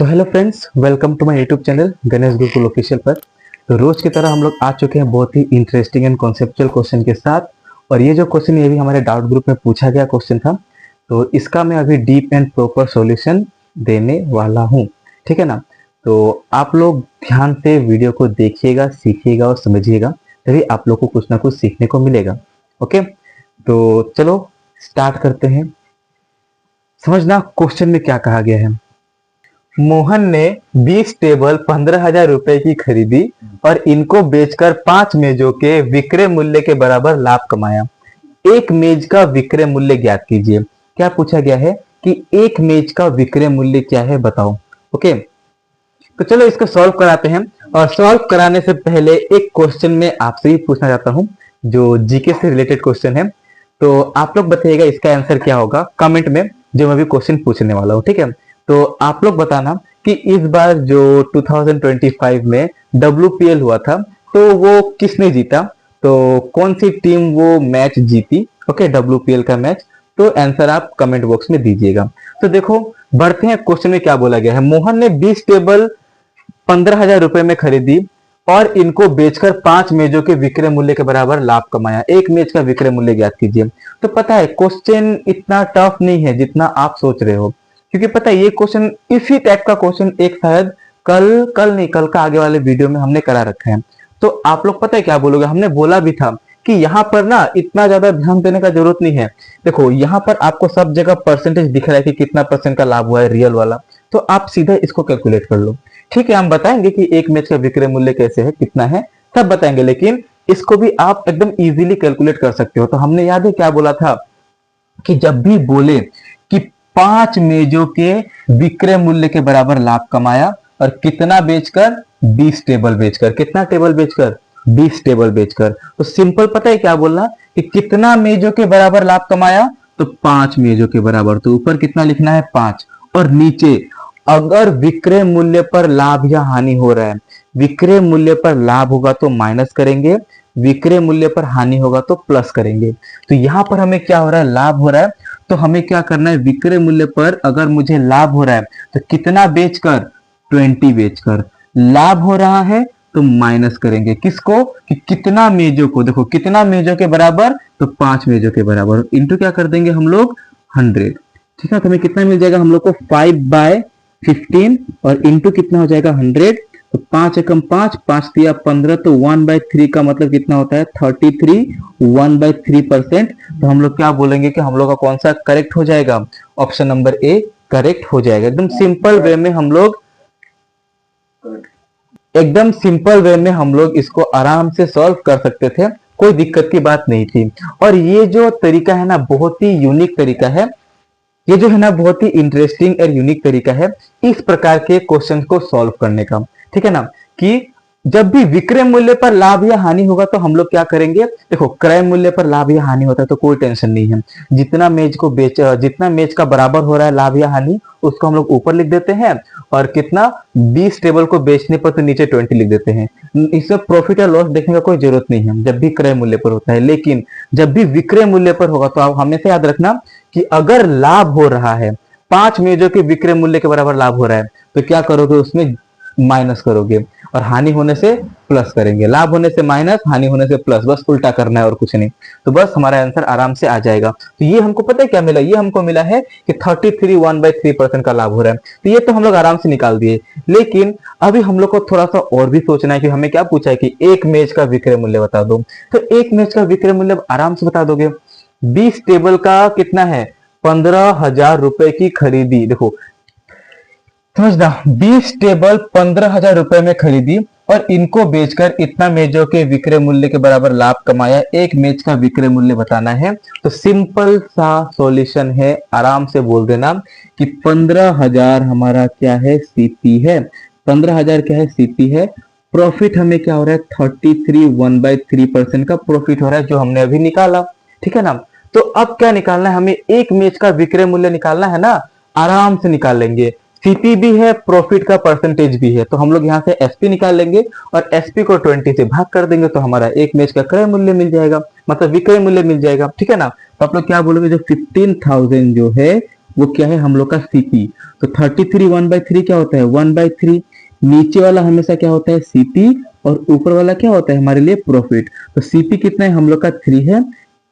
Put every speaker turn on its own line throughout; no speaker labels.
तो hello friends, welcome to my YouTube channel Ganesh Gurukul official पर। तो रोज की तरह हम लोग आ चुके हैं बहुत ही इंटरेस्टिंग एंड कॉन्सेप्चुअल क्वेश्चन के साथ। और ये जो क्वेश्चन ये भी हमारे डाउट ग्रुप में पूछा गया क्वेश्चन था, तो इसका मैं अभी डीप एंड प्रॉपर सॉल्यूशन देने वाला हूँ। ठीक है ना। तो आप लोग ध्यान से वीडियो को देखिएगा, सीखिएगा और समझिएगा, तभी आप लोग को कुछ ना कुछ सीखने को मिलेगा। ओके, तो चलो स्टार्ट करते हैं। समझना क्वेश्चन में क्या कहा गया है। मोहन ने 20 टेबल 15,000 रुपए की खरीदी और इनको बेचकर 5 मेजों के विक्रय मूल्य के बराबर लाभ कमाया। एक मेज का विक्रय मूल्य ज्ञात कीजिए। क्या पूछा गया है कि एक मेज का विक्रय मूल्य क्या है, बताओ। ओके, तो चलो इसको सॉल्व कराते हैं। और सॉल्व कराने से पहले एक क्वेश्चन में आपसे ही पूछना चाहता हूं, जो जीके से रिलेटेड क्वेश्चन है। तो आप लोग बताइएगा इसका आंसर क्या होगा कमेंट में, जो मैं भी क्वेश्चन पूछने वाला हूं। ठीक है, तो आप लोग बताना कि इस बार जो 2025 में WPL हुआ था, तो वो किसने जीता, तो कौन सी टीम वो मैच जीती। ओके, WPL का मैच। तो आंसर आप कमेंट बॉक्स में दीजिएगा। तो देखो, बढ़ते हैं क्वेश्चन में क्या बोला गया है। मोहन ने 20 टेबल 15,000 रुपए में खरीदी और इनको बेचकर 5 मेजों के विक्रय मूल्य के बराबर लाभ कमाया। एक मेज का विक्रय मूल्य ज्ञात कीजिए। तो पता है क्वेश्चन इतना टफ नहीं है जितना आप सोच रहे हो, क्योंकि पता है ये क्वेश्चन इसी टाइप का क्वेश्चन एक शायद कल का आगे वाले वीडियो में हमने करा रखा है। तो आप लोग पता है क्या बोलोगे, हमने बोला भी था कि यहाँ पर ना इतना ज्यादा ध्यान देने का जरूरत नहीं है। देखो यहाँ पर आपको सब जगह परसेंटेज दिख रहा है कि कितना परसेंट का लाभ हुआ है रियल वाला, तो आप सीधा इसको कैलकुलेट कर लो। ठीक है, हम बताएंगे कि एक मैच का विक्रय मूल्य कैसे है, कितना है, सब बताएंगे, लेकिन इसको भी आप एकदम इजीली कैलकुलेट कर सकते हो। तो हमने याद है क्या बोला था कि जब भी बोले कि 5 मेजों के विक्रय मूल्य के बराबर लाभ कमाया और कितना बेचकर, 20 टेबल बेचकर। कितना टेबल बेचकर, 20 टेबल बेचकर। तो सिंपल पता है क्या बोलना कि कितना मेजों के बराबर लाभ कमाया, तो 5 मेजों के बराबर। तो ऊपर कितना लिखना है, 5, और नीचे अगर विक्रय मूल्य पर लाभ या हानि हो रहा है, विक्रय मूल्य पर लाभ होगा तो माइनस करेंगे, विक्रय मूल्य पर हानि होगा तो प्लस करेंगे। तो यहां पर हमें क्या हो रहा है, लाभ हो रहा है, तो हमें क्या करना है, विक्रय मूल्य पर अगर मुझे लाभ हो रहा है तो कितना बेचकर, 20 बेचकर। लाभ हो रहा है तो माइनस करेंगे किसको, कि कितना मेजों को। देखो कितना मेजों के बराबर, तो 5 मेजों के बराबर। इंटू क्या कर देंगे हम लोग, 100। ठीक है, तो हमें कितना मिल जाएगा हम लोग को, 5/15, और इंटू कितना हो जाएगा, 100। तो 5 एकम 5, 5 दिया 15, तो 1/3 का मतलब कितना होता है, 33, 1/3%। तो हम लोग क्या बोलेंगे कि हम लोग का कौन सा करेक्ट हो जाएगा, ऑप्शन नंबर ए करेक्ट हो जाएगा। एकदम सिंपल वे में हम लोग इसको आराम से सॉल्व कर सकते थे, कोई दिक्कत की बात नहीं थी। और ये जो तरीका है ना, बहुत ही यूनिक तरीका है। ये जो है ना, बहुत ही इंटरेस्टिंग और यूनिक तरीका है इस प्रकार के क्वेश्चन को सॉल्व करने का। ठीक है ना, कि जब भी विक्रय मूल्य पर लाभ या हानि होगा तो हम लोग क्या करेंगे। देखो क्रय मूल्य पर लाभ या हानि होता है तो कोई टेंशन नहीं है, जितना मेज का बराबर हो रहा है लाभ या हानि, उसको हम लोग ऊपर लिख देते हैं, और कितना, 20 टेबल को बेचने पर तो नीचे 20 लिख देते हैं। इसमें प्रॉफिट या लॉस देखने का कोई जरूरत नहीं है जब भी क्रय मूल्य पर होता है। लेकिन जब भी विक्रय मूल्य पर होगा तो आप हमेशा याद रखना कि अगर लाभ हो रहा है, 5 मेजों के विक्रय मूल्य के बराबर लाभ हो रहा है, तो क्या करोगे, उसमें माइनस करोगे, और हानि होने से प्लस करेंगे। लाभ होने से माइनस, हानि होने से प्लस, बस उल्टा करना है और कुछ नहीं। तो बस हमारा आंसर आराम से आ जाएगा। तो ये हमको पता है क्या मिला, ये हमको मिला है कि 33 1/3% का लाभ हो रहा है। तो ये तो हम लोग आराम से निकाल दिए। लेकिन अभी हम लोग को थोड़ा सा और भी सोचना है कि हमें क्या पूछा है कि एक मेज का विक्रय मूल्य बता दो। तो एक मेज का विक्रय मूल्य आराम से बता दोगे। 20 टेबल का कितना है, 15,000 रुपए की खरीदी। देखो समझना, 20 टेबल 15,000 रुपए में खरीदी और इनको बेचकर इतना मेजों के विक्रय मूल्य के बराबर लाभ कमाया। एक मेज का विक्रय मूल्य बताना है। तो सिंपल सा सॉल्यूशन है, आराम से बोल देना कि 15,000 हमारा क्या है, सीपी है। 15,000 क्या है, सीपी है। प्रॉफिट हमें क्या हो रहा है, 33 1/3% का प्रॉफिट हो रहा है, जो हमने अभी निकाला। ठीक है ना। तो अब क्या निकालना है हमें, एक मेज का विक्रय मूल्य निकालना है ना, आराम से निकाल लेंगे। सीपी भी है, प्रॉफिट का परसेंटेज भी है, तो हम लोग यहाँ से एसपी निकाल लेंगे और एसपी को 20 से भाग कर देंगे, तो हमारा एक मैच का क्रय मूल्य मिल जाएगा, मतलब विक्रय मूल्य मिल जाएगा। ठीक है ना। तो आप लोग क्या बोलोगे, जो 15,000 जो है वो क्या है हम लोग का सीपी। तो 33 1/3 क्या होता है 1/3, नीचे वाला हमेशा क्या होता है सीपी और ऊपर वाला क्या होता है हमारे लिए प्रॉफिट। तो सीपी कितना है हम लोग का 3 है,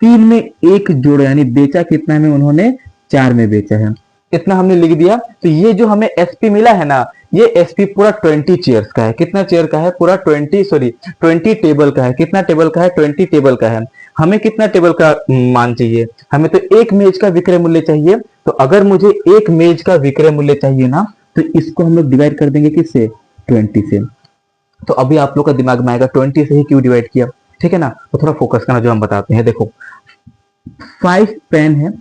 3 में एक जोड़ो यानी बेचा कितना में उन्होंने 4 में बेचा है, इतना हमने लिख दिया। तो ये जो हमें एसपी मिला है ना, ये एसपी पूरा 20 चेयर्स का है। कितना चेयर का है पूरा 20 टेबल का है। कितना टेबल का है 20 टेबल का है। हमें कितना टेबल का मान चाहिए, हमें तो एक मेज का विक्रय मूल्य चाहिए। तो अगर मुझे एक मेज का विक्रय मूल्य चाहिए ना, तो इसको हम लोग डिवाइड कर देंगे किससे 20 से। तो अभी आप लोग का दिमाग में आएगा 20 से ही क्यों डिवाइड किया, ठीक है ना। तो थोड़ा फोकस करना, जो हम बताते हैं। देखो 5 पेन है,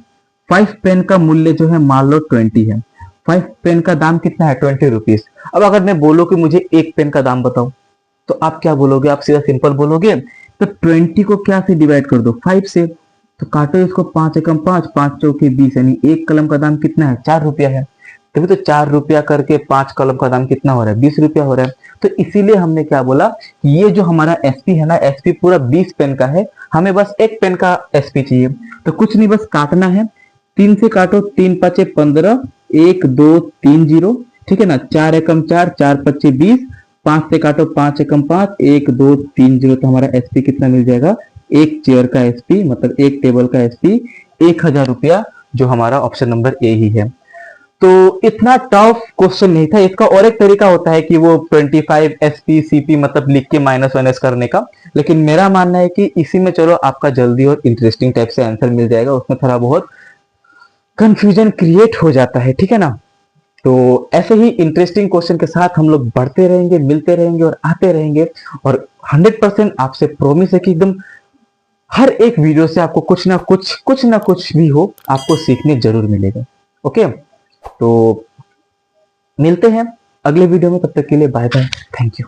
5 पेन का मूल्य जो है मान लो 20 है। 5 पेन का दाम कितना है 20 रुपीज। अब अगर मैं बोलो कि मुझे एक पेन का दाम बताओ, तो आप क्या बोलोगे, आप सीधा सिंपल बोलोगे। तो 20 को क्या से डिवाइड कर दो 5 से, तो काटो इसको 5 एकम 5, 5 चौके 20, यानी एक कलम का दाम कितना है 4 रुपया है। तभी तो 4 रुपया करके 5 कलम का दाम कितना हो रहा है 20 रुपया हो रहा है। तो इसीलिए हमने क्या बोला, ये जो हमारा एसपी है ना, एसपी पूरा 20 पेन का है, हमें बस एक पेन का एसपी चाहिए। तो कुछ नहीं, बस काटना है। 3 से काटो, 3 5 15, 1 2 3 0, ठीक है ना। 4 एकम 4, 4 5 20, 5 से काटो 5 एकम 5, 1 2 3 0। तो हमारा एसपी कितना मिल जाएगा, एक चेयर का एसपी मतलब एक टेबल का एसपी 1000 रुपया, जो हमारा ऑप्शन नंबर ए ही है। तो इतना टफ क्वेश्चन नहीं था। इसका और एक तरीका होता है कि वो 25 एसपी सीपी मतलब लिख के माइनस वाइनस करने का, लेकिन मेरा मानना है कि इसी में चलो आपका जल्दी और इंटरेस्टिंग टाइप से आंसर मिल जाएगा। उसमें थोड़ा बहुत कंफ्यूजन क्रिएट हो जाता है, ठीक है ना। तो ऐसे ही इंटरेस्टिंग क्वेश्चन के साथ हम लोग बढ़ते रहेंगे, मिलते रहेंगे और आते रहेंगे। और 100% आपसे प्रॉमिस है कि एकदम हर एक वीडियो से आपको कुछ ना कुछ भी हो आपको सीखने जरूर मिलेगा। ओके, तो मिलते हैं अगले वीडियो में, तब तक के लिए बाय बाय, थैंक यू।